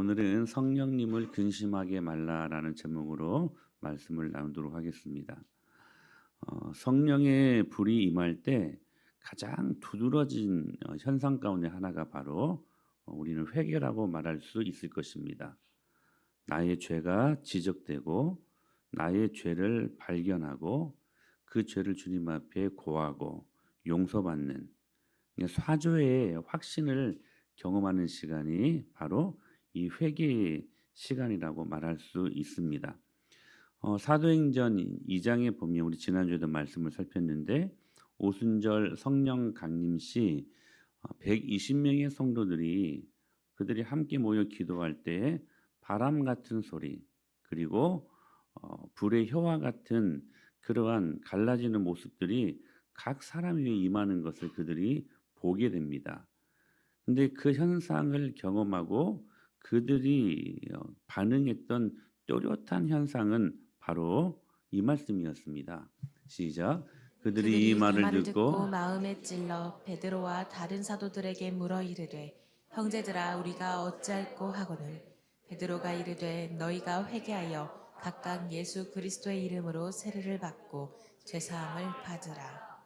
오늘은 성령님을 근심하게 말라라는 제목으로 말씀을 나누도록 하겠습니다. 성령의 불이 임할 때 가장 두드러진 현상 가운데 하나가 바로 우리는 회개라고 말할 수 있을 것입니다. 나의 죄가 지적되고 나의 죄를 발견하고 그 죄를 주님 앞에 고하고 용서받는 사죄의 확신을 경험하는 시간이 바로 이 회개의 시간이라고 말할 수 있습니다. 사도행전 2장에 보면 우리 지난주에도 말씀을 살폈는데 오순절 성령 강림 시 120명의 성도들이 그들이 함께 모여 기도할 때 바람 같은 소리 그리고 불의 혀와 같은 그러한 갈라지는 모습들이 각 사람 위에 임하는 것을 그들이 보게 됩니다. 근데 그 현상을 경험하고 그들이 반응했던 또렷한 현상은 바로 이 말씀이었습니다. 시작. 그들이 이 그 말을 말을 듣고 듣고 마음에 찔러 베드로와 다른 사도들에게 물어 이르되 형제들아 우리가 어찌할꼬 하거늘 베드로가 이르되 너희가 회개하여 각각 예수 그리스도의 이름으로 세례를 받고 죄사함을 받으라.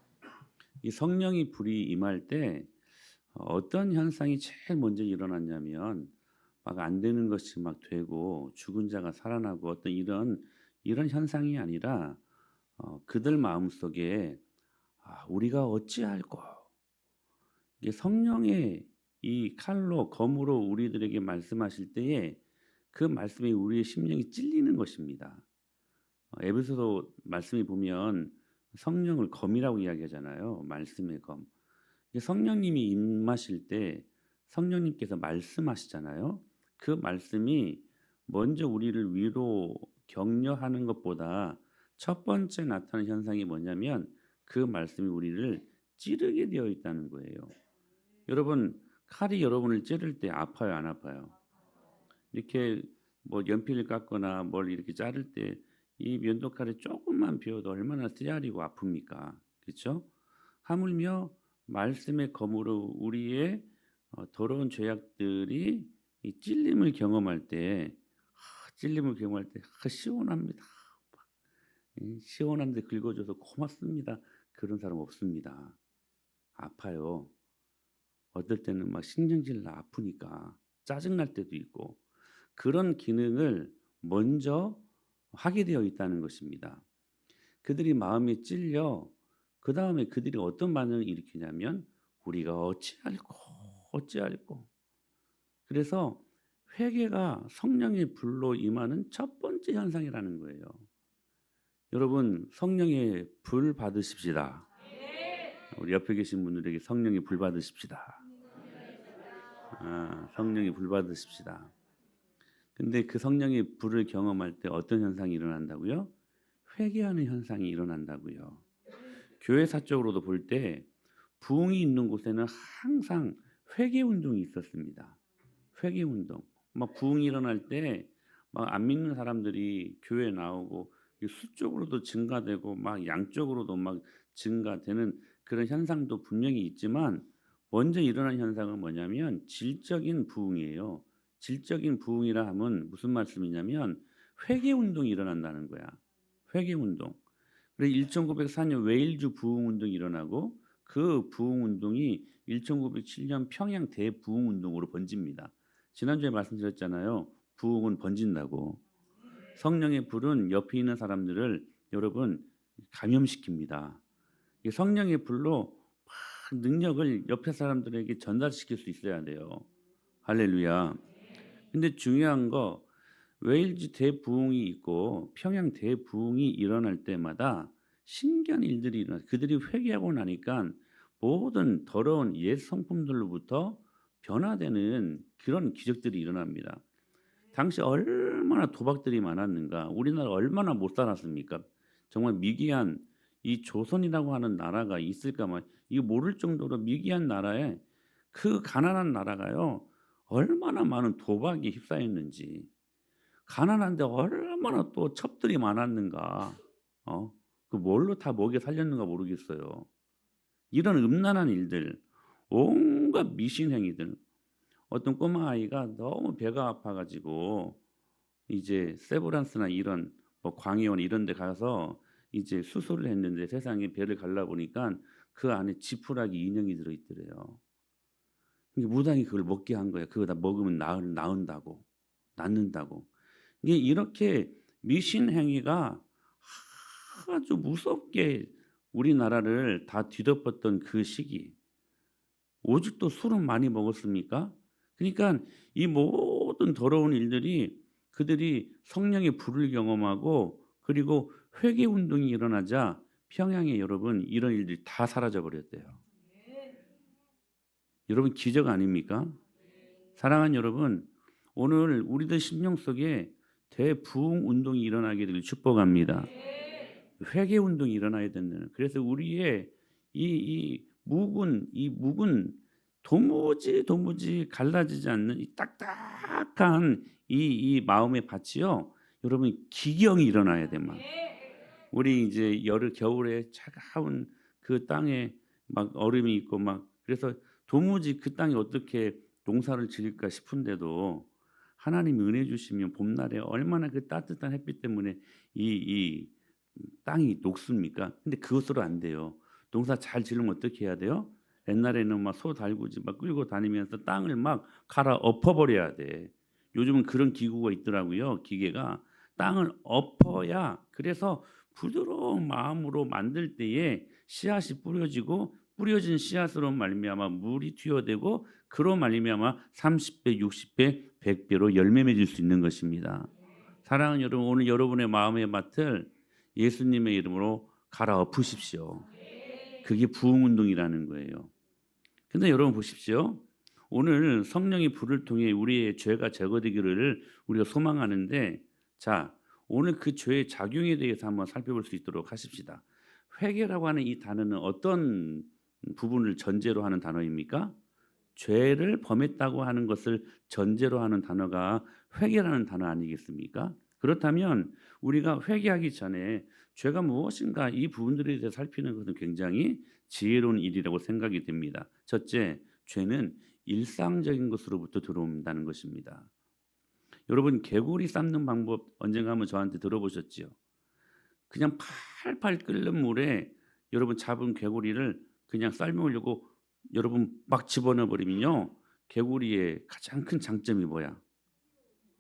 이 성령이 불이 임할 때 어떤 현상이 제일 먼저 일어났냐면 막 안 되는 것이 막 되고 죽은 자가 살아나고 어떤 이런 현상이 아니라 그들 마음속에 우리가 어찌할꼬 이게 성령의 이 칼로 검으로 우리들에게 말씀하실 때에 그 말씀이 우리의 심령이 찔리는 것입니다. 에베소서 말씀이 보면 성령을 검이라고 이야기하잖아요. 말씀의 검. 성령님이 임하실 때 성령님께서 말씀하시잖아요. 그 말씀이 먼저 우리를 위로 격려하는 것보다 첫 번째 나타나는 현상이 뭐냐면 그 말씀이 우리를 찌르게 되어 있다는 거예요. 여러분 칼이 여러분을 찌를 때 아파요, 안 아파요? 이렇게 뭐 연필을 깎거나 뭘 이렇게 자를 때 이 면도칼에 조금만 비워도 얼마나 쓰라리고 아픕니까? 그렇죠? 하물며 말씀의 검으로 우리의 더러운 죄악들이 이 찔림을 경험할 때 시원합니다. 시원한데 긁어줘서 고맙습니다. 그런 사람 없습니다. 아파요. 어떨 때는 막 신경질 나 아프니까 짜증날 때도 있고 그런 기능을 먼저 하게 되어 있다는 것입니다. 그들이 마음이 찔려 그 다음에 그들이 어떤 반응을 일으키냐면 우리가 어찌할꼬 그래서 회개가 성령의 불로 임하는 첫 번째 현상이라는 거예요. 여러분 성령의 불 받으십시다. 우리 옆에 계신 분들에게 성령의 불 받으십시다. 성령의 불 받으십시다. 근데 그 성령의 불을 경험할 때 어떤 현상이 일어난다고요? 회개하는 현상이 일어난다고요. 교회사적으로도 볼 때 부흥이 있는 곳에는 항상 회개 운동이 있었습니다. 회개 운동. 막 부흥이 일어날 때 막 안 믿는 사람들이 교회에 나오고 수적으로도 증가되고 막 양적으로도 막 증가되는 그런 현상도 분명히 있지만 먼저 일어난 현상은 뭐냐면 질적인 부흥이에요. 질적인 부흥이라 하면 무슨 말씀이냐면 회개 운동이 일어난다는 거야. 회개 운동. 그래서 1904년 웨일즈 부흥 운동이 일어나고 그 부흥 운동이 1907년 평양 대부흥 운동으로 번집니다. 지난주에 말씀드렸잖아요. 부흥은 번진다고. 성령의 불은 옆에 있는 사람들을 여러분 감염시킵니다. 이 성령의 불로 막 능력을 옆에 사람들에게 전달시킬 수 있어야 돼요. 할렐루야. 근데 중요한 거 웨일즈 대부흥이 있고 평양 대부흥이 일어날 때마다 신기한 일들이 일어나요. 그들이 회개하고 나니까 모든 더러운 옛 성품들로부터 변화되는 그런 기적들이 일어납니다. 당시 얼마나 도박들이 많았는가. 우리나라 얼마나 못 살았습니까? 정말 미개한 이 조선이라고 하는 나라가 있을까만 이거 모를 정도로 미개한 나라에 그 가난한 나라가요. 얼마나 많은 도박에 휩싸였는지. 가난한데 얼마나 또 첩들이 많았는가. 그 뭘로 다 먹여 살렸는가 모르겠어요. 이런 음란한 일들, 온갖 미신 행위들, 어떤 꼬마 아이가 너무 배가 아파가지고 이제 세브란스나 이런 뭐 광해원 이런 데 가서 이제 수술을 했는데 세상에 배를 갈라 보니까 그 안에 지푸라기 인형이 들어 있더래요. 이게 무당이 그걸 먹게 한 거예요. 그거 다 먹으면 나은다고, 낫는다고. 이게 이렇게 미신 행위가 아주 무섭게 우리나라를 다 뒤덮었던 그 시기. 오직도 술은 많이 먹었습니까? 그러니까 이 모든 더러운 일들이 그들이 성령의 불을 경험하고 그리고 회개 운동이 일어나자 평양에 여러분 이런 일들이 다 사라져 버렸대요. 여러분 기적 아닙니까? 사랑하는 여러분, 오늘 우리들 심령 속에 대부흥 운동이 일어나게 되길 축복합니다. 회개 운동이 일어나야 된다는. 그래서 우리의 이 묵은 도무지 갈라지지 않는 이 딱딱한 이 마음의 밭이요. 여러분 기경이 일어나야 돼 막. 우리 이제 겨울에 차가운 그 땅에 막 얼음이 있고 막 그래서 도무지 그 땅에 어떻게 농사를 지을까 싶은데도 하나님이 은혜 주시면 봄날에 얼마나 그 따뜻한 햇빛 때문에 이 땅이 녹습니까? 근데 그것으로 안 돼요. 농사 잘 지으려면 어떻게 해야 돼요? 옛날에는 막 소 달구지 막 끌고 다니면서 땅을 막 갈아 엎어버려야 돼. 요즘은 그런 기구가 있더라고요. 기계가 땅을 엎어야 그래서 부드러운 마음으로 만들 때에 씨앗이 뿌려지고 뿌려진 씨앗으로 말미암아 물이 튀어대고 그로 말미암아 30배, 60배, 100배로 열매 맺을 수 있는 것입니다. 사랑하는 여러분, 오늘 여러분의 마음의 밭을 예수님의 이름으로 갈아 엎으십시오. 그게 부흥 운동이라는 거예요. 근데 여러분 보십시오. 오늘 성령의 불을 통해 우리의 죄가 제거되기를 우리가 소망하는데 자, 오늘 그 죄의 작용에 대해서 한번 살펴볼 수 있도록 하십시다. 회개라고 하는 이 단어는 어떤 부분을 전제로 하는 단어입니까? 죄를 범했다고 하는 것을 전제로 하는 단어가 회개라는 단어 아니겠습니까? 그렇다면 우리가 회개하기 전에 죄가 무엇인가 이 부분들에 대해서 살피는 것은 굉장히 지혜로운 일이라고 생각이 됩니다. 첫째, 죄는 일상적인 것으로부터 들어온다는 것입니다. 여러분 개구리 삶는 방법 언젠가 한번 저한테 들어보셨지요? 그냥 팔팔 끓는 물에 여러분 잡은 개구리를 그냥 삶으려고 여러분 막 집어넣어 버리면요. 개구리의 가장 큰 장점이 뭐야?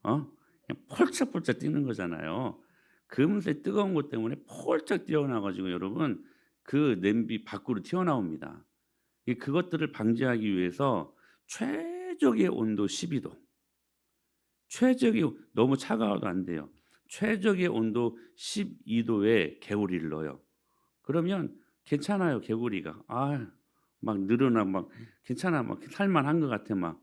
그냥 펄쩍펄쩍 뛰는 거잖아요. 금세 뜨거운 것 때문에 펄쩍 뛰어나 가지고 여러분 그 냄비 밖으로 튀어나옵니다. 그것들을 방지하기 위해서 최적의 온도 12도. 최적의 너무 차가워도 안 돼요. 최적의 온도 12도에 개구리를 넣어요. 그러면 괜찮아요, 개구리가. 막 늘어나 막 괜찮아. 막 살만한 것 같아 막.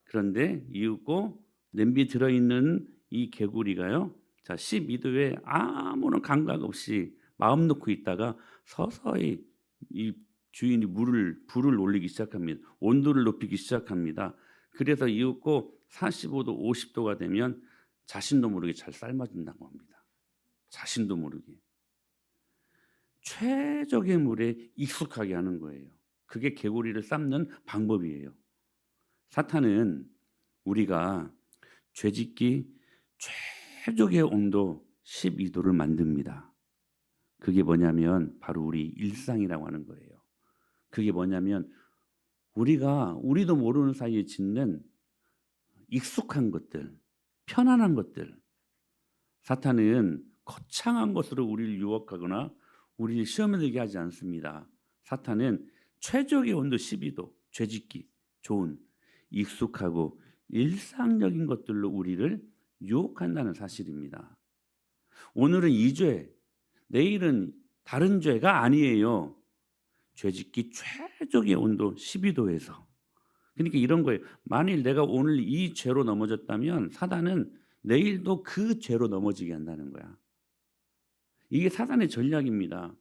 그런데 이윽고 냄비에 들어 있는 이 개구리가요. 자, 12도에 아무런 감각 없이 마음 놓고 있다가 서서히 이 주인이 불을 올리기 시작합니다. 온도를 높이기 시작합니다. 그래서 이윽고 45도, 50도가 되면 자신도 모르게 잘 삶아진다고 합니다. 자신도 모르게. 최적의 물에 익숙하게 하는 거예요. 그게 개구리를 삶는 방법이에요. 사탄은 우리가 죄짓기 최적의 온도 12도를 만듭니다. 그게 뭐냐면 바로 우리 일상이라고 하는 거예요. 그게 뭐냐면 우리도 모르는 사이에 짓는 익숙한 것들, 편안한 것들. 사탄은 거창한 것으로 우리를 유혹하거나 우리를 시험에 들게 하지 않습니다. 사탄은 최적의 온도 12도, 죄짓기 좋은 익숙하고 일상적인 것들로 우리를 유혹한다는 사실입니다. 오늘은 이 죄, 내일은 다른 죄가 아니에요. 죄짓기 최적의 온도 12도에서. 그러니까 이런 거예요. 만일 내가 오늘 이 죄로 넘어졌다면 사단은 내일도 그 죄로 넘어지게 한다는 거야. 이게 사단의 전략입니다.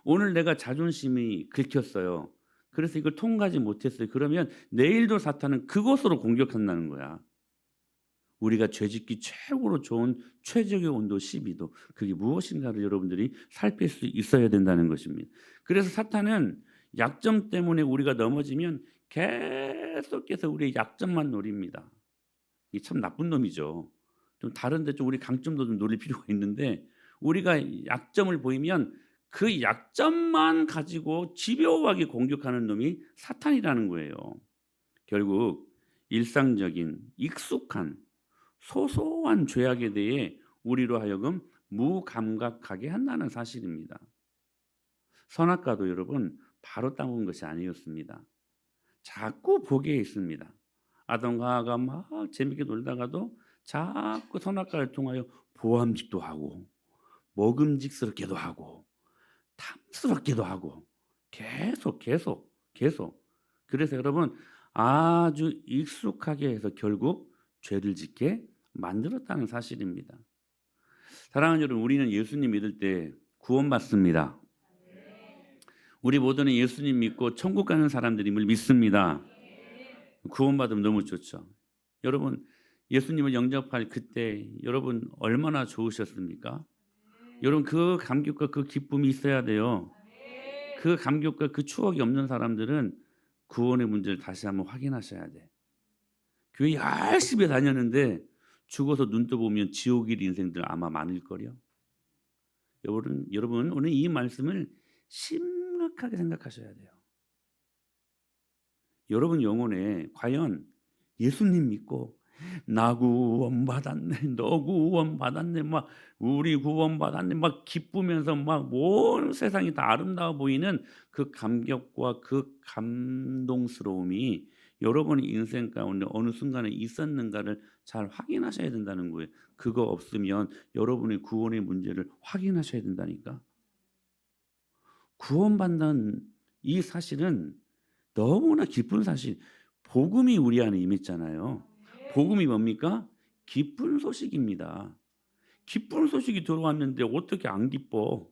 오늘 내가 자존심이 긁혔어요. 그래서 이걸 통과하지 못했어요. 그러면 내일도 사탄은 그것으로 공격한다는 거야. 우리가 죄짓기 최고로 좋은 최적의 온도 12도. 그게 무엇인가를 여러분들이 살필 수 있어야 된다는 것입니다. 그래서 사탄은 약점 때문에 우리가 넘어지면 계속 계속해서 우리의 약점만 노립니다. 이게 참 나쁜 놈이죠. 좀 다른데 좀 우리 강점도 좀 노릴 필요가 있는데 우리가 약점을 보이면 그 약점만 가지고 집요하게 공격하는 놈이 사탄이라는 거예요. 결국 일상적인 익숙한 소소한 죄악에 대해 우리로 하여금 무감각하게 한다는 사실입니다. 선악과도 여러분 바로 따온 것이 아니었습니다. 자꾸 보게 있습니다. 아담과 하와가 막 재밌게 놀다가도 자꾸 선악과를 통하여 보암직도 하고 먹음직스럽게도 하고 탐스럽게도 하고 계속. 그래서 여러분 아주 익숙하게 해서 결국 죄를 짓게 만들었다는 사실입니다. 사랑하는 여러분, 우리는 예수님 믿을 때 구원받습니다. 우리 모두는 예수님 믿고 천국 가는 사람들임을 믿습니다. 구원받으면 너무 좋죠. 여러분 예수님을 영접할 그때 여러분 얼마나 좋으셨습니까? 여러분 그 감격과 그 기쁨이 있어야 돼요. 그 감격과 그 추억이 없는 사람들은 구원의 문제를 다시 한번 확인하셔야 돼. 교회 열심히 다녔는데 죽어서 눈 떠보면 지옥일 인생들 아마 많을 거요. 여러분 오늘 이 말씀을 심각하게 생각하셔야 돼요. 여러분 영혼에 과연 예수님 믿고 나 구원받았네, 너 구원받았네, 막 우리 구원받았네, 막 기쁘면서 막 온 세상이 다 아름다워 보이는 그 감격과 그 감동스러움이 여러분의 인생 가운데 어느 순간에 있었는가를 잘 확인하셔야 된다는 거예요. 그거 없으면 여러분의 구원의 문제를 확인하셔야 된다니까. 구원받는 이 사실은 너무나 기쁜 사실. 복음이 우리 안에 임했잖아요. 복음이 뭡니까? 기쁜 소식입니다. 기쁜 소식이 들어왔는데 어떻게 안 기뻐?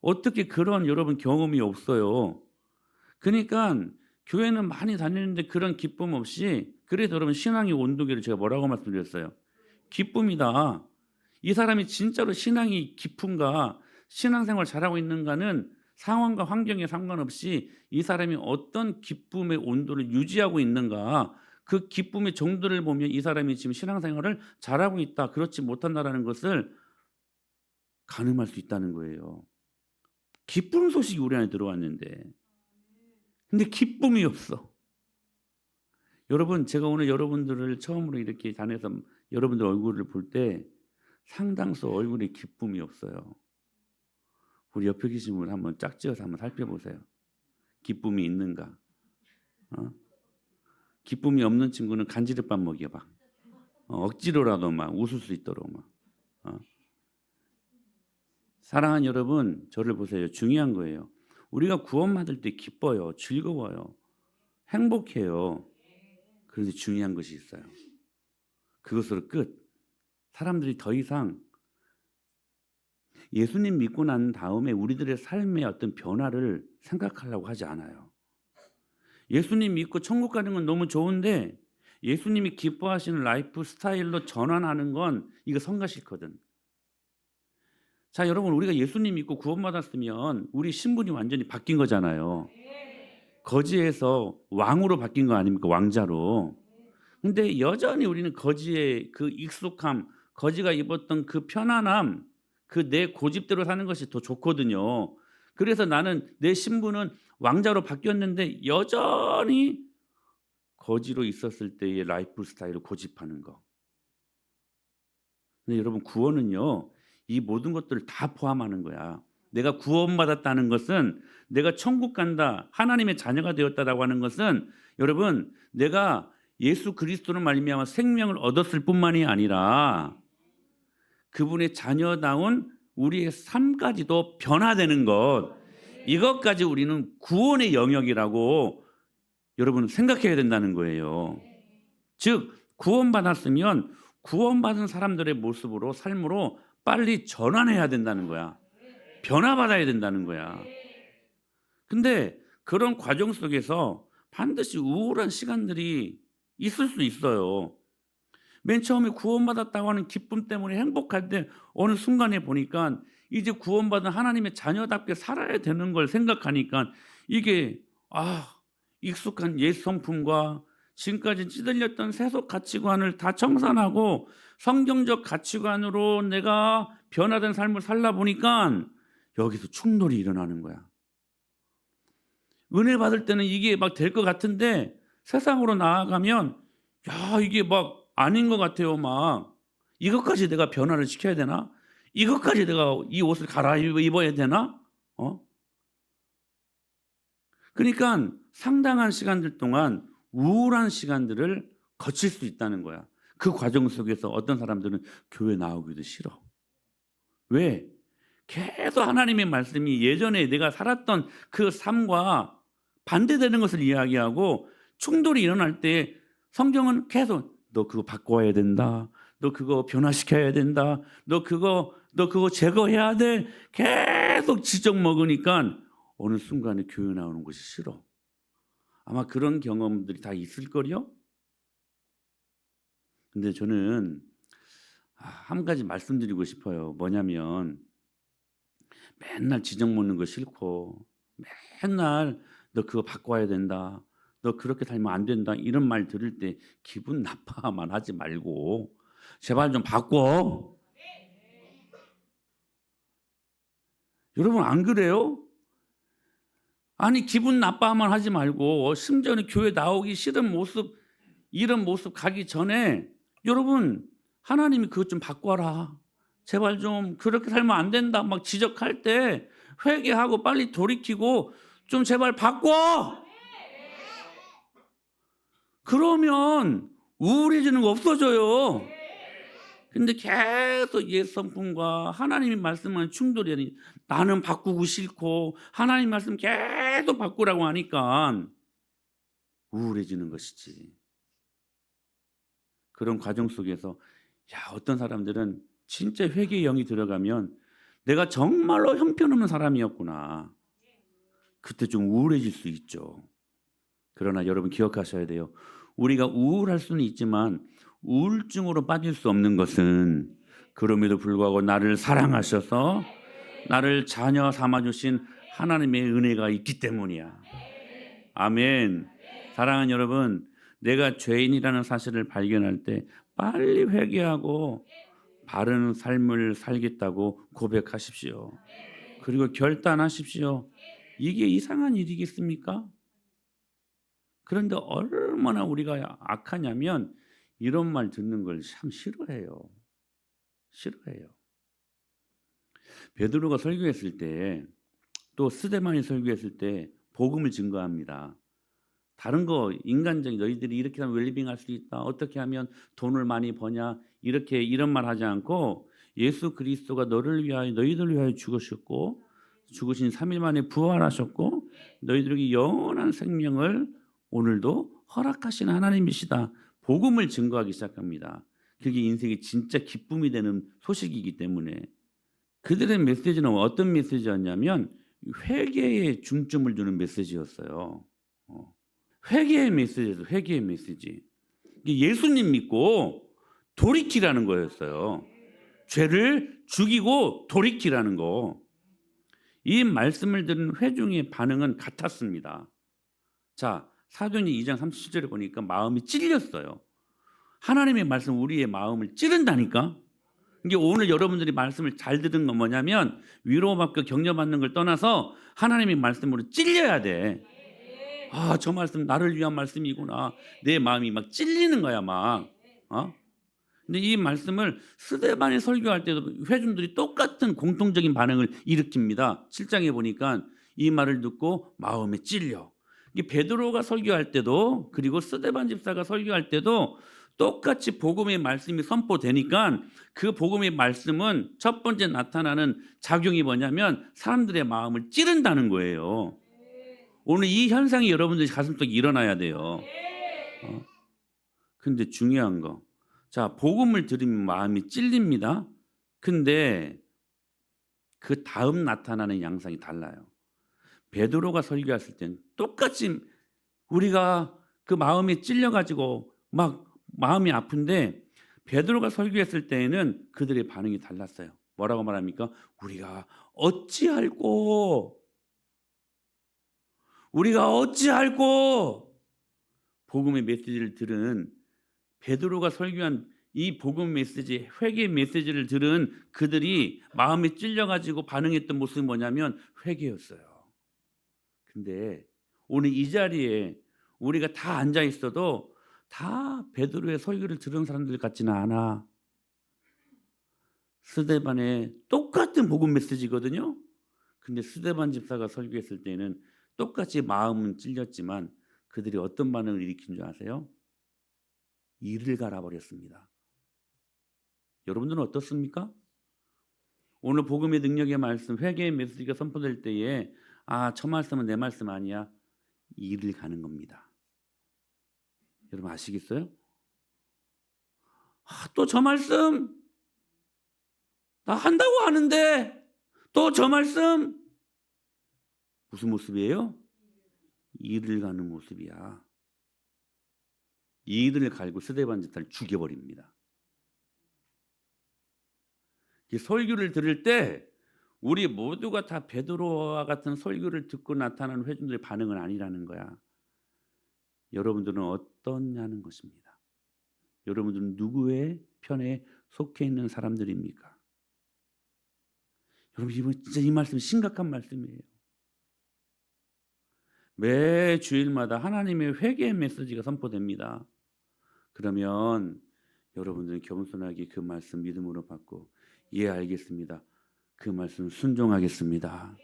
어떻게 그런 여러분 경험이 없어요? 그러니까 교회는 많이 다니는데 그런 기쁨 없이, 그래서 여러분 신앙의 온도계를 제가 뭐라고 말씀드렸어요? 기쁨이다. 이 사람이 진짜로 신앙이 깊은가, 신앙생활 잘하고 있는가는 상황과 환경에 상관없이 이 사람이 어떤 기쁨의 온도를 유지하고 있는가, 그 기쁨의 정도를 보면 이 사람이 지금 신앙생활을 잘하고 있다, 그렇지 못한다라는 것을 가늠할 수 있다는 거예요. 기쁜 소식이 우리 안에 들어왔는데 근데 기쁨이 없어. 여러분 제가 오늘 여러분들을 처음으로 이렇게 다녀서 여러분들 얼굴을 볼 때 상당수 얼굴에 기쁨이 없어요. 우리 옆에 계신 분 한번 짝지어서 한번 살펴보세요. 기쁨이 있는가? 기쁨이 없는 친구는 간지럽밥 먹여봐. 억지로라도 막 웃을 수 있도록 막. 사랑하는 여러분, 저를 보세요. 중요한 거예요. 우리가 구원받을 때 기뻐요, 즐거워요, 행복해요. 그런데 중요한 것이 있어요. 그것으로 끝. 사람들이 더 이상 예수님 믿고 난 다음에 우리들의 삶의 어떤 변화를 생각하려고 하지 않아요. 예수님 믿고 천국 가는 건 너무 좋은데 예수님이 기뻐하시는 라이프 스타일로 전환하는 건 이거 성가 싫거든. 자, 여러분 우리가 예수님 믿고 구원받았으면 우리 신분이 완전히 바뀐 거잖아요. 거지에서 왕으로 바뀐 거 아닙니까? 왕자로. 근데 여전히 우리는 거지의 그 익숙함, 거지가 입었던 그 편안함, 그 내 고집대로 사는 것이 더 좋거든요. 그래서 나는 내 신분은 왕자로 바뀌었는데 여전히 거지로 있었을 때의 라이프 스타일을 고집하는 거. 근데 여러분 구원은요, 이 모든 것들을 다 포함하는 거야. 내가 구원받았다는 것은, 내가 천국 간다, 하나님의 자녀가 되었다라고 하는 것은, 여러분 내가 예수 그리스도로 말미암아 생명을 얻었을 뿐만이 아니라 그분의 자녀다운 우리의 삶까지도 변화되는 것, 이것까지 우리는 구원의 영역이라고 여러분 생각해야 된다는 거예요. 즉 구원받았으면 구원받은 사람들의 모습으로, 삶으로 빨리 전환해야 된다는 거야. 변화받아야 된다는 거야. 근데 그런 과정 속에서 반드시 우울한 시간들이 있을 수 있어요. 맨 처음에 구원받았다고 하는 기쁨 때문에 행복할 때 어느 순간에 보니까 이제 구원받은 하나님의 자녀답게 살아야 되는 걸 생각하니까 이게 익숙한 옛 성품과 지금까지 찌들렸던 세속 가치관을 다 청산하고 성경적 가치관으로 내가 변화된 삶을 살다 보니까 여기서 충돌이 일어나는 거야. 은혜 받을 때는 이게 막 될 것 같은데 세상으로 나아가면 야, 이게 막 아닌 것 같아요. 막 이것까지 내가 변화를 시켜야 되나? 이것까지 내가 이 옷을 갈아입어야 되나? 그러니까 상당한 시간들 동안 우울한 시간들을 거칠 수 있다는 거야. 그 과정 속에서 어떤 사람들은 교회 나오기도 싫어. 왜? 계속 하나님의 말씀이 예전에 내가 살았던 그 삶과 반대되는 것을 이야기하고 충돌이 일어날 때 성경은 계속 너 그거 바꿔야 된다. 너 그거 변화시켜야 된다. 너 그거 제거해야 돼. 계속 지적 먹으니까 어느 순간에 교회 나오는 것이 싫어. 아마 그런 경험들이 다 있을 거요. 근데 저는 한 가지 말씀드리고 싶어요. 뭐냐면 맨날 지적 먹는 거 싫고 맨날 너 그거 바꿔야 된다. 너 그렇게 살면 안 된다. 이런 말 들을 때 기분 나빠만 하지 말고 제발 좀 바꿔. 여러분 안 그래요? 아니 기분 나빠만 하지 말고 심지어는 교회 나오기 싫은 모습 이런 모습 가기 전에 여러분 하나님이 그것 좀 바꿔라. 제발 좀 그렇게 살면 안 된다. 막 지적할 때 회개하고 빨리 돌이키고 좀 제발 바꿔. 그러면 우울해지는 거 없어져요. 근데 계속 옛 성품과 하나님의 말씀만 충돌이 아니 나는 바꾸고 싫고 하나님 말씀 계속 바꾸라고 하니까 우울해지는 것이지. 그런 과정 속에서 어떤 사람들은 진짜 회개의 영이 들어가면 내가 정말로 형편없는 사람이었구나. 그때 좀 우울해질 수 있죠. 그러나 여러분 기억하셔야 돼요. 우리가 우울할 수는 있지만 우울증으로 빠질 수 없는 것은 그럼에도 불구하고 나를 사랑하셔서 나를 자녀 삼아주신 하나님의 은혜가 있기 때문이야. 아멘. 사랑하는 여러분, 내가 죄인이라는 사실을 발견할 때 빨리 회개하고 바른 삶을 살겠다고 고백하십시오. 그리고 결단하십시오. 이게 이상한 일이겠습니까? 그런데 얼마나 우리가 악하냐면 이런 말 듣는 걸 참 싫어해요. 베드로가 설교했을 때 또 스데반이 설교했을 때 복음을 증거합니다. 다른 거 인간적인 너희들이 이렇게 하면 웰리빙할 수 있다. 어떻게 하면 돈을 많이 버냐. 이런 말 하지 않고 예수 그리스도가 너희들을 위하여 죽으셨고 죽으신 3일 만에 부활하셨고 너희들에게 영원한 생명을 오늘도 허락하시는 하나님이시다. 복음을 증거하기 시작합니다. 그게 인생의 진짜 기쁨이 되는 소식이기 때문에 그들의 메시지는 어떤 메시지였냐면 회개에 중점을 두는 메시지였어요. 회개의 메시지예요. 회개의 메시지. 예수님 믿고 돌이키라는 거였어요. 죄를 죽이고 돌이키라는 거. 이 말씀을 들은 회중의 반응은 같았습니다. 자, 사도행전 2장 37절에 보니까 마음이 찔렸어요. 하나님의 말씀 우리의 마음을 찌른다니까. 이게 오늘 여러분들이 말씀을 잘 들은 건 뭐냐면 위로받고 격려받는 걸 떠나서 하나님의 말씀으로 찔려야 돼. 저 말씀 나를 위한 말씀이구나. 내 마음이 막 찔리는 거야 막. 근데 이 말씀을 스데반이 설교할 때도 회중들이 똑같은 공통적인 반응을 일으킵니다. 7장에 보니까 이 말을 듣고 마음에 찔려. 이게 베드로가 설교할 때도 그리고 스데반 집사가 설교할 때도 똑같이 복음의 말씀이 선포되니까 그 복음의 말씀은 첫 번째 나타나는 작용이 뭐냐면 사람들의 마음을 찌른다는 거예요. 오늘 이 현상이 여러분들 가슴속에 일어나야 돼요. 근데 중요한 거. 자, 복음을 들으면 마음이 찔립니다. 근데 그 다음 나타나는 양상이 달라요. 베드로가 설교했을 땐 똑같이 우리가 그 마음에 찔려가지고 막 마음이 아픈데 베드로가 설교했을 때에는 그들의 반응이 달랐어요. 뭐라고 말합니까? 우리가 어찌할꼬? 우리가 어찌할꼬? 복음의 메시지를 들은 베드로가 설교한 이 복음 메시지, 회개 메시지를 들은 그들이 마음에 찔려가지고 반응했던 모습이 뭐냐면 회개였어요. 근데 오늘 이 자리에 우리가 다 앉아 있어도 다 베드로의 설교를 들은 사람들 같지는 않아. 스데반의 똑같은 복음 메시지거든요. 근데 스데반 집사가 설교했을 때는 똑같이 마음은 찔렸지만 그들이 어떤 반응을 일으킨 줄 아세요? 이를 갈아버렸습니다. 여러분들은 어떻습니까? 오늘 복음의 능력의 말씀, 회개의 메시지가 선포될 때에 저 말씀은 내 말씀 아니야. 이를 가는 겁니다. 여러분 아시겠어요? 또 저 말씀 나 한다고 하는데 또 저 말씀 무슨 모습이에요? 이를 가는 모습이야. 이를 갈고 스데반 집사를 죽여버립니다. 이 설교를 들을 때 우리 모두가 다 베드로와 같은 설교를 듣고 나타나는 회중들의 반응은 아니라는 거야. 여러분들은 어떠냐는 것입니다. 여러분들은 누구의 편에 속해 있는 사람들입니까? 여러분 이번 진짜 이 말씀 심각한 말씀이에요. 매 주일마다 하나님의 회개의 메시지가 선포됩니다. 그러면 여러분들은 겸손하게 그 말씀 믿음으로 받고 예 알겠습니다. 그 말씀 순종하겠습니다.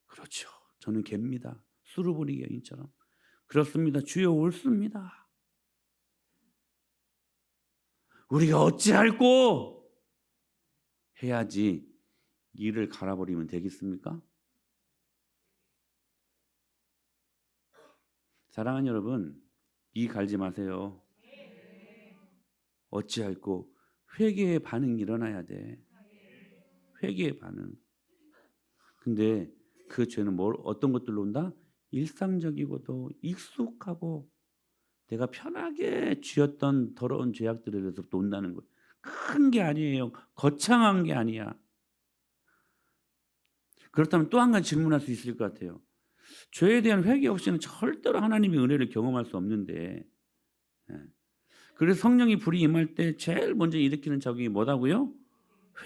그렇죠. 저는 개입니다. 수르보니 여인처럼. 그렇습니다. 주여 옳습니다. 우리가 어찌할꼬 해야지 이를 갈아버리면 되겠습니까? 사랑하는 여러분, 이 갈지 마세요. 어찌할꼬 회개의 반응이 일어나야 돼. 회개의 반응. 근데 그 죄는 어떤 것들로 온다? 일상적이고도 익숙하고 내가 편하게 쥐었던 더러운 죄악들에서부터 온다는 거예요. 큰 게 아니에요. 거창한 게 아니야. 그렇다면 또 한 가지 질문할 수 있을 것 같아요. 죄에 대한 회개 없이는 절대로 하나님의 은혜를 경험할 수 없는데, 그래서 성령이 불이 임할 때 제일 먼저 일으키는 작용이 뭐다고요?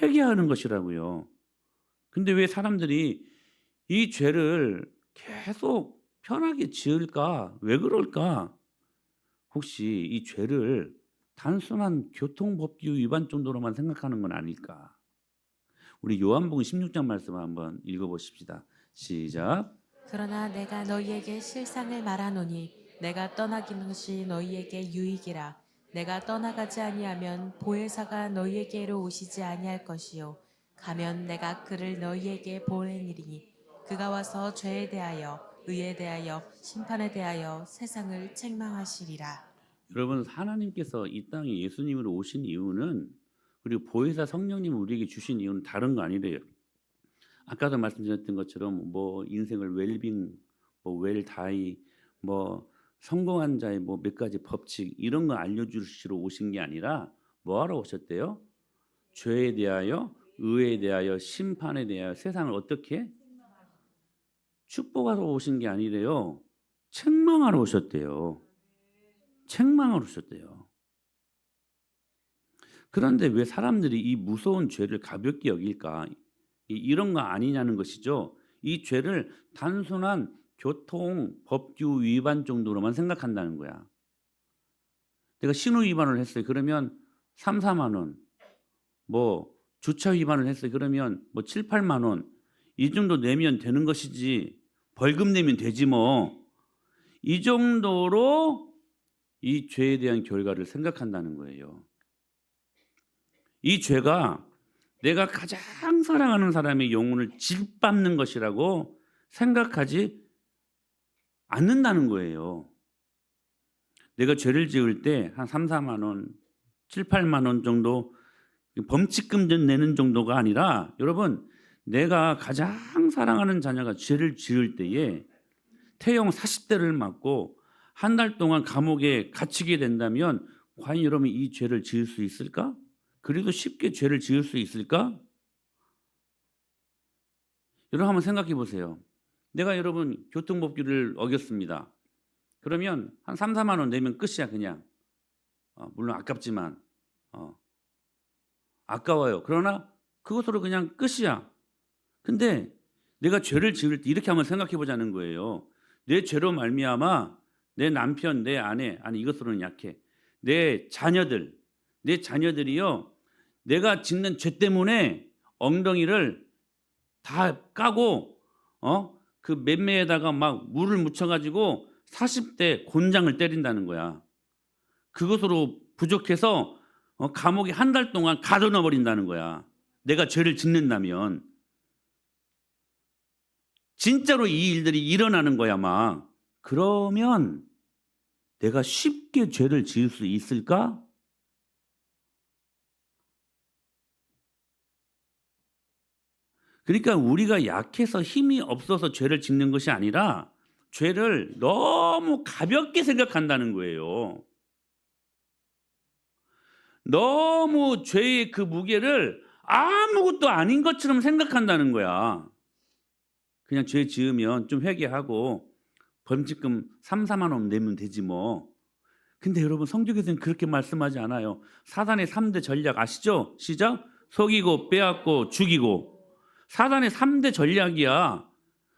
회개하는 것이라고요. 근데 왜 사람들이 이 죄를 계속 편하게 지을까? 왜 그럴까? 혹시 이 죄를 단순한 교통법규 위반 정도로만 생각하는 건 아닐까? 우리 요한복음 16장 말씀을 한번 읽어보십시다. 시작. 그러나 내가 너희에게 실상을 말하노니 내가 떠나긴 것이 너희에게 유익이라. 내가 떠나가지 아니하면 보혜사가 너희에게로 오시지 아니할 것이요 가면 내가 그를 너희에게 보내니니 그가 와서 죄에 대하여 의에 대하여 심판에 대하여 세상을 책망하시리라. 여러분 하나님께서 이 땅에 예수님으로 오신 이유는 그리고 보혜사 성령님을 우리에게 주신 이유는 다른 거 아니래요. 아까도 말씀드렸던 것처럼 뭐 인생을 웰빙, 뭐 웰다이, 뭐 성공한 자의 뭐 몇 가지 법칙 이런 거 알려주시러 오신 게 아니라 뭐하러 오셨대요? 죄에 대하여, 의에 대하여, 심판에 대하여 세상을 어떻게 축복하러 오신 게 아니래요. 책망하러 오셨대요. 책망하러 오셨대요. 그런데 왜 사람들이 이 무서운 죄를 가볍게 여길까? 이런 거 아니냐는 것이죠. 이 죄를 단순한 교통 법규 위반 정도로만 생각한다는 거야. 내가 신호 위반을 했어요. 그러면 3, 4만 원. 뭐 주차 위반을 했어요. 그러면 뭐 7, 8만 원. 이 정도 내면 되는 것이지. 벌금 내면 되지 뭐. 이 정도로 이 죄에 대한 결과를 생각한다는 거예요. 이 죄가 내가 가장 사랑하는 사람의 영혼을 짓밟는 것이라고 생각하지 않는다는 거예요. 내가 죄를 지을 때 한 3, 4만 원, 7, 8만 원 정도 범칙금 내는 정도가 아니라 여러분 내가 가장 사랑하는 자녀가 죄를 지을 때에 태형 40대를 맞고 한 달 동안 감옥에 갇히게 된다면 과연 여러분 이 죄를 지을 수 있을까? 그래도 쉽게 죄를 지을 수 있을까? 여러분 한번 생각해 보세요. 내가 여러분 교통법규를 어겼습니다. 그러면 한 3, 4만 원 내면 끝이야 그냥. 물론 아깝지만 아까워요. 그러나 그것으로 그냥 끝이야. 근데 내가 죄를 지을 때 이렇게 한번 생각해 보자는 거예요. 내 죄로 말미암아 내 남편, 내 아내, 아니 이것으로는 약해. 내 자녀들이요. 내가 짓는 죄 때문에 엉덩이를 다 까고 그 맴매에다가 막 물을 묻혀 가지고 40대 곤장을 때린다는 거야. 그것으로 부족해서 감옥에 한 달 동안 가둬놔 버린다는 거야. 내가 죄를 짓는다면. 진짜로 이 일들이 일어나는 거야 막. 그러면 내가 쉽게 죄를 지을 수 있을까? 그러니까 우리가 약해서 힘이 없어서 죄를 짓는 것이 아니라 죄를 너무 가볍게 생각한다는 거예요. 너무 죄의 그 무게를 아무것도 아닌 것처럼 생각한다는 거야. 그냥 죄 지으면 좀 회개하고 범칙금 3, 4만 원 내면 되지 뭐. 근데 여러분 성경에서는 그렇게 말씀하지 않아요. 사단의 3대 전략 아시죠? 시작. 속이고 빼앗고 죽이고. 사단의 3대 전략이야.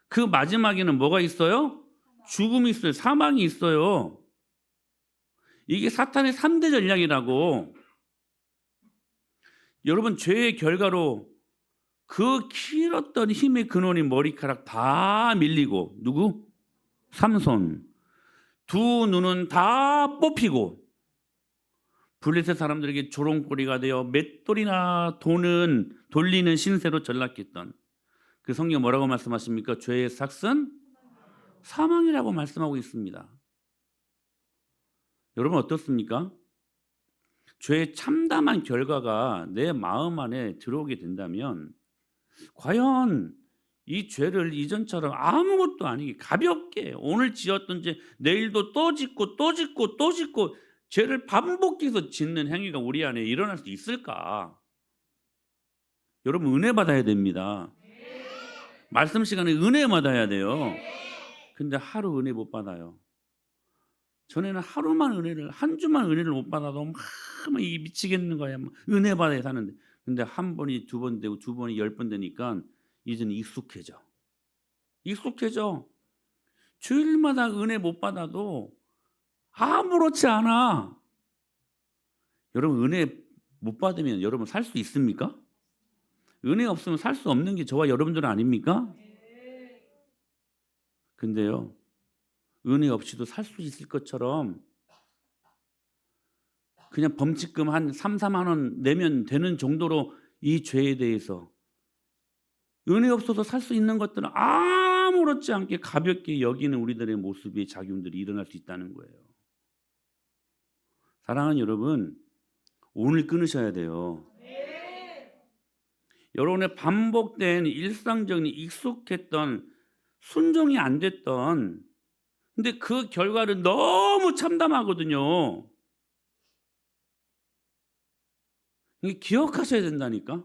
그 마지막에는 뭐가 있어요? 죽음이 있어요. 사망이 있어요. 이게 사탄의 3대 전략이라고. 여러분 죄의 결과로 그 길었던 힘의 근원인 머리카락 다 밀리고 누구? 삼손. 두 눈은 다 뽑히고 블레셋 사람들에게 조롱거리가 되어 맷돌이나 도는 돌리는 신세로 전락했던 그 성경 뭐라고 말씀하십니까? 죄의 삭은 사망이라고 말씀하고 있습니다. 여러분 어떻습니까? 죄의 참담한 결과가 내 마음 안에 들어오게 된다면 과연 이 죄를 이전처럼 아무것도 아니게 가볍게 오늘 지었던 죄 내일도 또 짓고 또 짓고 또 짓고 죄를 반복해서 짓는 행위가 우리 안에 일어날 수 있을까? 여러분 은혜 받아야 됩니다. 말씀 시간에 은혜 받아야 돼요. 근데 하루 은혜 못 받아요. 전에는 하루만 은혜를 한 주만 은혜를 못 받아도 막 이 미치겠는 거야. 막 은혜 받아야 사는데 근데 한 번이 두 번 되고 두 번이 10번 되니까 이제는 익숙해져. 주일마다 은혜 못 받아도 아무렇지 않아. 여러분 은혜 못 받으면 여러분 살 수 있습니까? 은혜 없으면 살 수 없는 게 저와 여러분들 아닙니까? 근데요. 은혜 없이도 살 수 있을 것처럼 그냥 범칙금 한 3, 4만 원 내면 되는 정도로 이 죄에 대해서 은혜 없어서 살 수 있는 것들은 아무렇지 않게 가볍게 여기는 우리들의 모습이 작용들이 일어날 수 있다는 거예요. 사랑하는 여러분, 오늘 끊으셔야 돼요. 여러분의 반복된 일상적인 익숙했던 순종이 안 됐던 근데 그 결과를 너무 참담하거든요. 이게 기억하셔야 된다니까.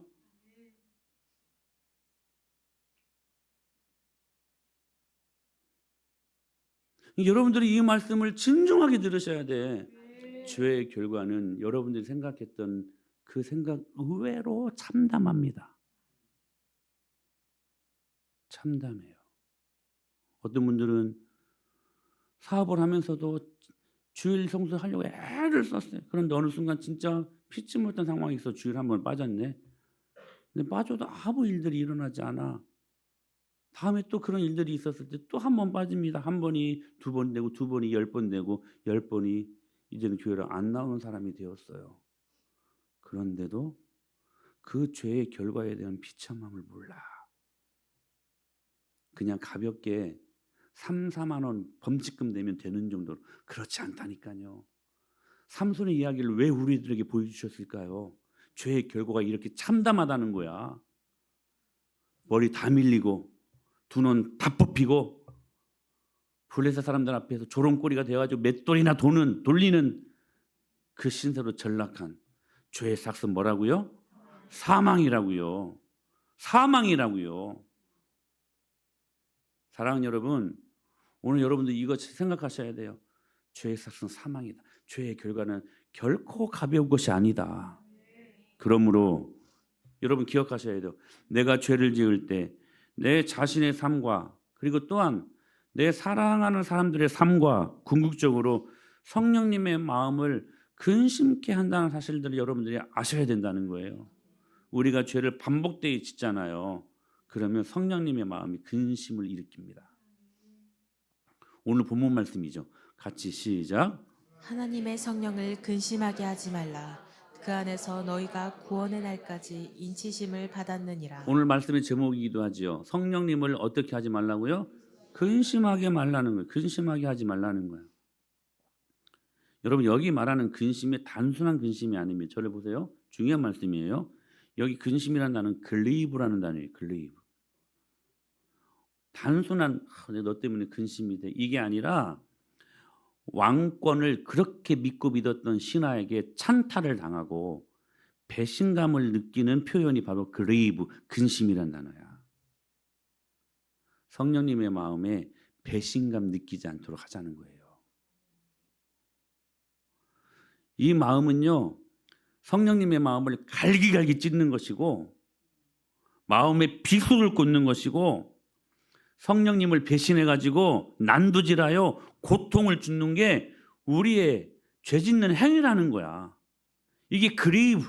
여러분들이 이 말씀을 진중하게 들으셔야 돼. 죄의 결과는 여러분들이 생각했던 그 생각 의외로 참담합니다. 참담해요. 어떤 분들은 사업을 하면서도 주일 성수하려고 애를 썼어요. 그런데 어느 순간 진짜 피치 못한 상황이 있어 주일 한 번 빠졌네. 근데 빠져도 아무 일들이 일어나지 않아. 다음에 또 그런 일들이 있었을 때 또 한 번 빠집니다. 한 번이 두 번 되고 두 번이 10번 되고 10번이 이제는 교회를 안 나오는 사람이 되었어요. 그런데도 그 죄의 결과에 대한 비참함을 몰라. 그냥 가볍게 3, 4만 원 범칙금 내면 되는 정도로 그렇지 않다니까요. 삼손의 이야기를 왜 우리들에게 보여주셨을까요? 죄의 결과가 이렇게 참담하다는 거야. 머리 다 밀리고 두 눈 다 뽑히고 블레셋 사람들 앞에서 조롱거리가 되어가지고 맷돌이나 돌리는 그 신세로 전락한 죄의 삭은 뭐라고요? 사망이라고요. 사망이라고요. 사랑하는 여러분, 오늘 여러분들 이거 생각하셔야 돼요. 죄의 삭은 사망이다. 죄의 결과는 결코 가벼운 것이 아니다. 그러므로 여러분 기억하셔야 돼요. 내가 죄를 지을 때 내 자신의 삶과 그리고 또한 내 사랑하는 사람들의 삶과 궁극적으로 성령님의 마음을 근심케 한다는 사실들을 여러분들이 아셔야 된다는 거예요. 우리가 죄를 반복되이 짓잖아요. 그러면 성령님의 마음이 근심을 일으킵니다. 오늘 본문 말씀이죠. 같이 시작. 하나님의 성령을 근심하게 하지 말라. 그 안에서 너희가 구원의 날까지 인치심을 받았느니라. 오늘 말씀의 제목이기도 하지요. 성령님을 어떻게 하지 말라고요? 근심하게 말라는 거예요. 근심하게 하지 말라는 거예요. 여러분 여기 말하는 근심이 단순한 근심이 아닙니다. 저를 보세요. 중요한 말씀이에요. 여기 근심이라는 단어는 글레이브라는 단어예요. 글레이브. 단순한 너 때문에 근심이 돼. 이게 아니라 왕권을 그렇게 믿고 믿었던 신하에게 찬탈을 당하고 배신감을 느끼는 표현이 바로 그레이브, 근심이란 단어야. 성령님의 마음에 배신감 느끼지 않도록 하자는 거예요. 이 마음은요, 성령님의 마음을 갈기갈기 찢는 것이고 마음에 비수를 꽂는 것이고 성령님을 배신해가지고 난두질하여 고통을 주는 게 우리의 죄짓는 행위라는 거야. 이게 그레이브,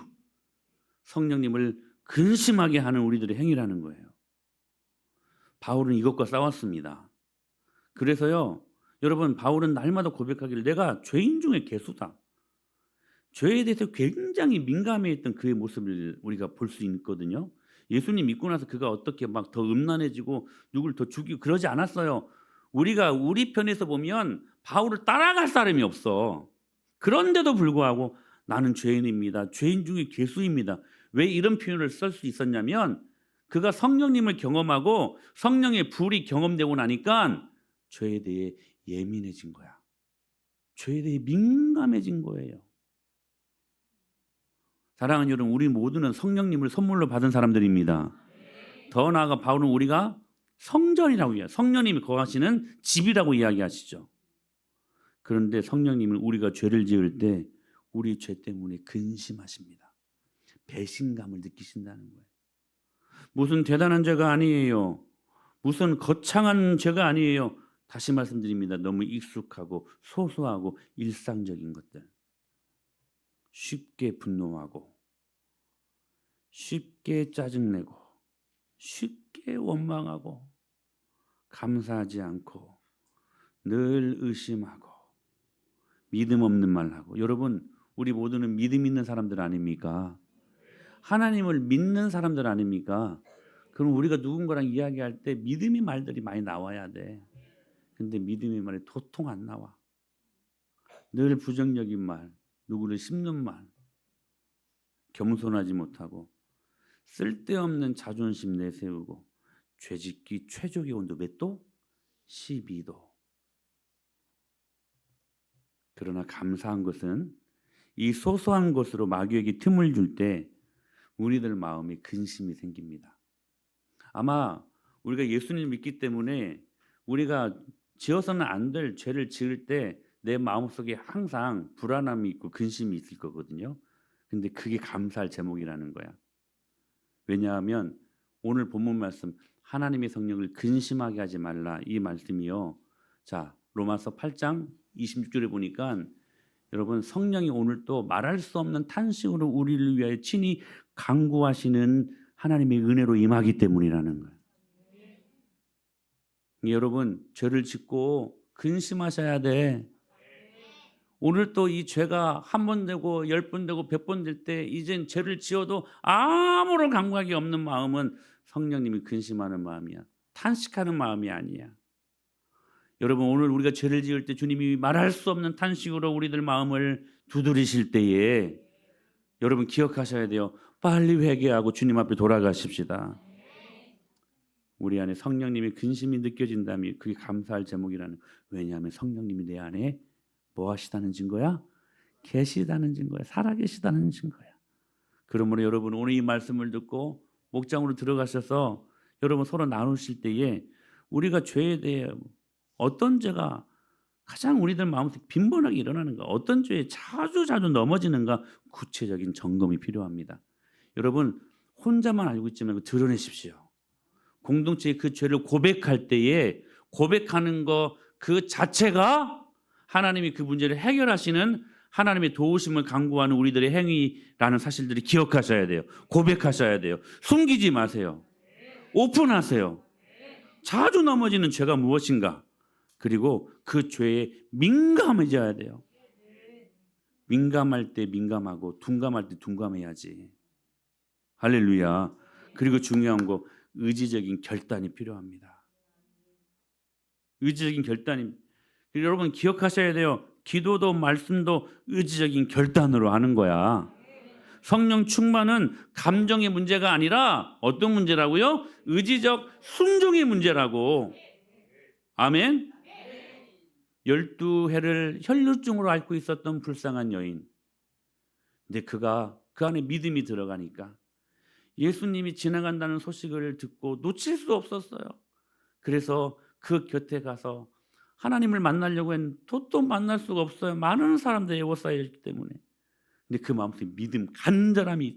성령님을 근심하게 하는 우리들의 행위라는 거예요. 바울은 이것과 싸웠습니다. 그래서요, 여러분 바울은 날마다 고백하기를 내가 죄인 중에 괴수다. 죄에 대해서 굉장히 민감해했던 그의 모습을 우리가 볼 수 있거든요. 예수님 믿고 나서 그가 어떻게 막 더 음란해지고 누굴 더 죽이고 그러지 않았어요. 우리가 우리 편에서 보면 바울을 따라갈 사람이 없어. 그런데도 불구하고 나는 죄인입니다. 죄인 중에 괴수입니다. 왜 이런 표현을 쓸 수 있었냐면 그가 성령님을 경험하고 성령의 불이 경험되고 나니까 죄에 대해 예민해진 거야. 죄에 대해 민감해진 거예요. 사랑하는 여러분, 우리 모두는 성령님을 선물로 받은 사람들입니다. 더 나아가 바울은 우리가 성전이라고 이야기해요. 성령님이 거하시는 집이라고 이야기하시죠. 그런데 성령님은 우리가 죄를 지을 때 우리 죄 때문에 근심하십니다. 배신감을 느끼신다는 거예요. 무슨 대단한 죄가 아니에요. 무슨 거창한 죄가 아니에요. 다시 말씀드립니다. 너무 익숙하고 소소하고 일상적인 것들. 쉽게 분노하고 쉽게 짜증내고 쉽게 원망하고 감사하지 않고 늘 의심하고 믿음 없는 말하고. 여러분 우리 모두는 믿음 있는 사람들 아닙니까? 하나님을 믿는 사람들 아닙니까? 그럼 우리가 누군가랑 이야기할 때 믿음의 말들이 많이 나와야 돼. 근데 믿음의 말이 도통 안 나와. 늘 부정적인 말, 누구를 씹는 말, 겸손하지 못하고 쓸데없는 자존심 내세우고 죄짓기 최적의 온도 몇 도? 12도. 그러나 감사한 것은 이 소소한 것으로 마귀에게 틈을 줄 때 우리들 마음에 근심이 생깁니다. 아마 우리가 예수님을 믿기 때문에 우리가 지어서는 안 될 죄를 지을 때 내 마음속에 항상 불안함이 있고 근심이 있을 거거든요. 근데 그게 감사할 제목이라는 거야. 왜냐하면 오늘 본문 말씀 하나님의 성령을 근심하게 하지 말라 이 말씀이요. 자, 로마서 8장 26절에 보니까 여러분 성령이 오늘 또 말할 수 없는 탄식으로 우리를 위하여 친히 간구하시는 하나님의 은혜로 임하기 때문이라는 거예요. 여러분 죄를 짓고 근심하셔야 돼. 오늘 또 이 죄가 한 번 되고 10번 되고 100번 될 때 이젠 죄를 지어도 아무런 감각이 없는 마음은 성령님이 근심하는 마음이야. 탄식하는 마음이 아니야. 여러분 오늘 우리가 죄를 지을 때 주님이 말할 수 없는 탄식으로 우리들 마음을 두드리실 때에 여러분 기억하셔야 돼요. 빨리 회개하고 주님 앞에 돌아가십시다. 우리 안에 성령님의 근심이 느껴진다면 그게 감사할 제목이라는. 왜냐하면 성령님이 내 안에 뭐 하시다는 증거야? 계시다는 증거야. 살아계시다는 증거야. 그러므로 여러분 오늘 이 말씀을 듣고 목장으로 들어가셔서 여러분 서로 나누실 때에 우리가 죄에 대해 어떤 죄가 가장 우리들 마음속에 빈번하게 일어나는가, 어떤 죄에 자주 넘어지는가 구체적인 점검이 필요합니다. 여러분 혼자만 알고 있지 말고 드러내십시오. 공동체에 그 죄를 고백할 때에 고백하는 것 그 자체가 하나님이 그 문제를 해결하시는 하나님의 도우심을 강구하는 우리들의 행위라는 사실들을 기억하셔야 돼요. 고백하셔야 돼요. 숨기지 마세요. 오픈하세요. 자주 넘어지는 죄가 무엇인가? 그리고 그 죄에 민감해져야 돼요. 민감할 때 민감하고 둔감할 때 둔감해야지. 할렐루야. 그리고 중요한 거 의지적인 결단이 필요합니다. 의지적인 결단이. 여러분 기억하셔야 돼요. 기도도 말씀도 의지적인 결단으로 하는 거야. 성령 충만은 감정의 문제가 아니라 어떤 문제라고요? 의지적 순종의 문제라고. 아멘. 12해를 혈루증으로 앓고 있었던 불쌍한 여인. 근데 그가 그 안에 믿음이 들어가니까 예수님이 지나간다는 소식을 듣고 놓칠 수 없었어요. 그래서 그 곁에 가서 하나님을 만나려고 했는데 또 만날 수가 없어요. 많은 사람들이 에워싸여 있기 때문에. 근데 그 마음속에 믿음, 간절함이,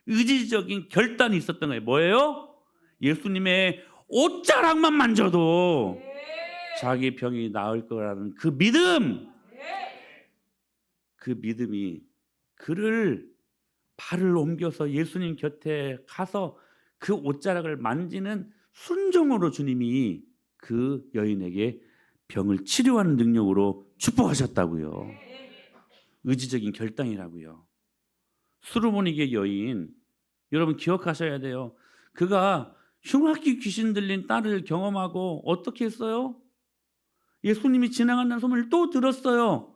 의지적인 결단이 있었던 거예요. 뭐예요? 예수님의 옷자락만 만져도 자기 병이 나을 거라는 그 믿음. 그 믿음이 그를 발을 옮겨서 예수님 곁에 가서 그 옷자락을 만지는 순종으로 주님이 그 여인에게 병을 치료하는 능력으로 축복하셨다고요. 의지적인 결단이라고요. 수르보니게 여인, 여러분 기억하셔야 돼요. 그가 흉악기 귀신 들린 딸을 경험하고 어떻게 했어요? 예수님이 지나간다는 소문을 또 들었어요.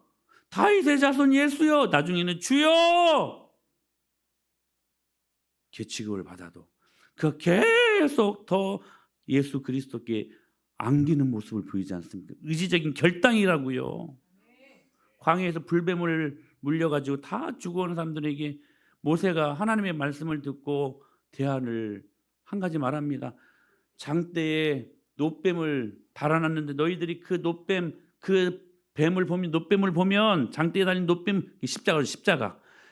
다윗의 자손 예수여, 나중에는 주여. 계치급을 받아도 그가 계속 더 예수 그리스도께 안기는 모습을 보이지 않습니까? 의지적인 결단이라고요. 광야에서 불뱀을 물려가지고 다 죽어오는 사람들에게 모세가 하나님의 말씀을 듣고 대안을 한 가지 말합니다. 장대에 놋뱀을 달아놨는데 너희들이 그 놋뱀, 그 뱀을 보면, 놋뱀을 보면, 장대에 달린 놋뱀,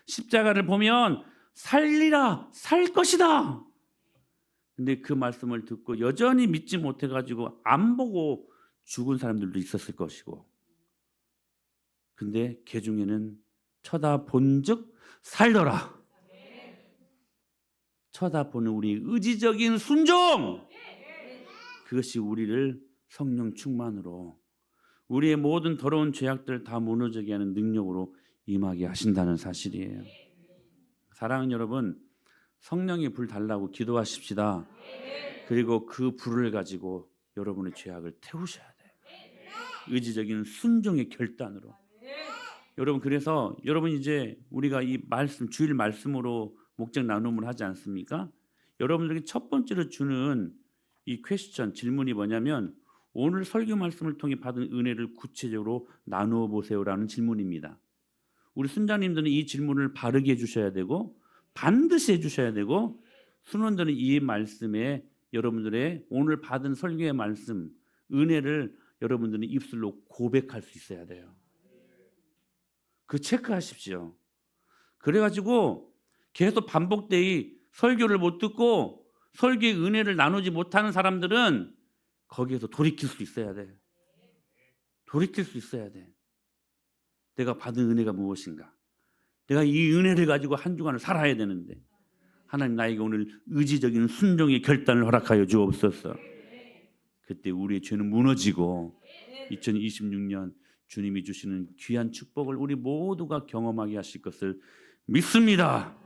십자가를 보면 살리라, 살 것이다. 근데 그 말씀을 듣고 여전히 믿지 못해가지고 안 보고 죽은 사람들도 있었을 것이고, 근데 그 중에는 쳐다본즉 살더라. 쳐다보는 우리 의지적인 순종, 그것이 우리를 성령 충만으로 우리의 모든 더러운 죄악들 다 무너지게 하는 능력으로 임하게 하신다는 사실이에요. 사랑하는 여러분, 성령의 불 달라고 기도하십시다. 그리고 그 불을 가지고 여러분의 죄악을 태우셔야 돼요. 의지적인 순종의 결단으로. 여러분, 그래서 여러분 이제 우리가 이 말씀, 주일 말씀으로 목적 나눔을 하지 않습니까? 여러분들에게 첫 번째로 주는 이 퀘스천, 질문이 뭐냐면 오늘 설교 말씀을 통해 받은 은혜를 구체적으로 나누어 보세요라는 질문입니다. 우리 순장님들은 이 질문을 바르게 해주셔야 되고 반드시 해주셔야 되고, 순원들은 이 말씀에 여러분들의 오늘 받은 설교의 말씀, 은혜를 여러분들은 입술로 고백할 수 있어야 돼요. 그 체크하십시오. 그래가지고 계속 반복되이 설교를 못 듣고 설교의 은혜를 나누지 못하는 사람들은 거기에서 돌이킬 수 있어야 돼. 돌이킬 수 있어야 돼. 내가 받은 은혜가 무엇인가? 내가 이 은혜를 가지고 한 주간을 살아야 되는데 하나님 나에게 오늘 의지적인 순종의 결단을 허락하여 주옵소서. 그때 우리의 죄는 무너지고 2026년 주님이 주시는 귀한 축복을 우리 모두가 경험하게 하실 것을 믿습니다.